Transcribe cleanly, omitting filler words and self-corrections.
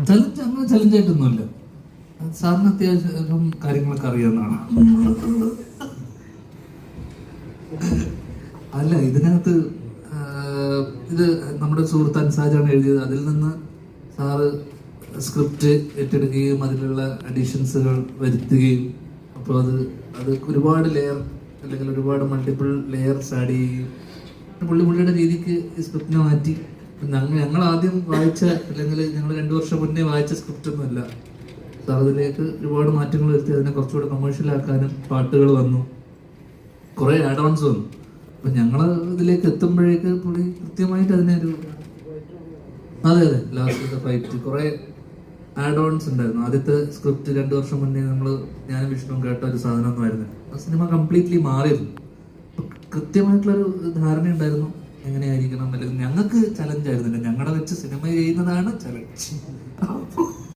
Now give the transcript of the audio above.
Challenge അങ്ങനെ ചലഞ്ചായിട്ടൊന്നുമില്ല. സാറിന് അത്യാവശ്യം കാര്യങ്ങളൊക്കെ അറിയാവുന്നതാണ്. അല്ല, ഇതിനകത്ത് ഇത് നമ്മുടെ സുഹൃത്ത് അൻസാജാണ് എഴുതിയത്. അതിൽ നിന്ന് സാറ് സ്ക്രിപ്റ്റ് ഏറ്റെടുക്കുകയും അതിലുള്ള അഡീഷൻസുകൾ വരുത്തുകയും, അപ്പോൾ അത് ഒരുപാട് ലെയർ അല്ലെങ്കിൽ ഒരുപാട് മൾട്ടിപ്പിൾ ലെയർസ് ആഡ് ചെയ്യുകയും പുള്ളിയുടെ രീതിക്ക് ഈ സ്ക്രിപ്റ്റിനെ മാറ്റി. ഞങ്ങൾ ആദ്യം വായിച്ച അല്ലെങ്കിൽ ഞങ്ങൾ 2 വർഷം മുന്നേ വായിച്ച സ്ക്രിപ്റ്റ് ഒന്നുമല്ല. സാർ അതിലേക്ക് ഒരുപാട് മാറ്റങ്ങൾ വരുത്തി അതിനെ കുറച്ചുകൂടെ കമേഴ്ഷ്യലാക്കാനും പാട്ടുകൾ വന്നു, കുറേ ആഡ് ഓൺസ് വന്നു. അപ്പം ഞങ്ങൾ ഇതിലേക്ക് എത്തുമ്പോഴേക്ക് പുള്ളി കൃത്യമായിട്ട് അതിനെ അതെ ലാസ്റ്റ് ഫൈറ്റ് കുറേ ആഡ് ഓൺസ് ഉണ്ടായിരുന്നു. ആദ്യത്തെ സ്ക്രിപ്റ്റ് 2 വർഷം മുന്നേ ഞാനും വിഷ്ണുവും കേട്ട ഒരു സാധനമൊന്നുമായിരുന്നു. ആ സിനിമ കംപ്ലീറ്റ്ലി മാറിയിരുന്നു. അപ്പം കൃത്യമായിട്ടുള്ളൊരു ധാരണ ഉണ്ടായിരുന്നു എങ്ങനെയായിരിക്കണം. അല്ലെങ്കിൽ ഞങ്ങൾക്ക് ചലഞ്ച് ആയിരുന്നില്ല, ഞങ്ങളുടെ വെച്ച് സിനിമ ചെയ്യുന്നതാണ് ചലഞ്ച്. അപ്പോൾ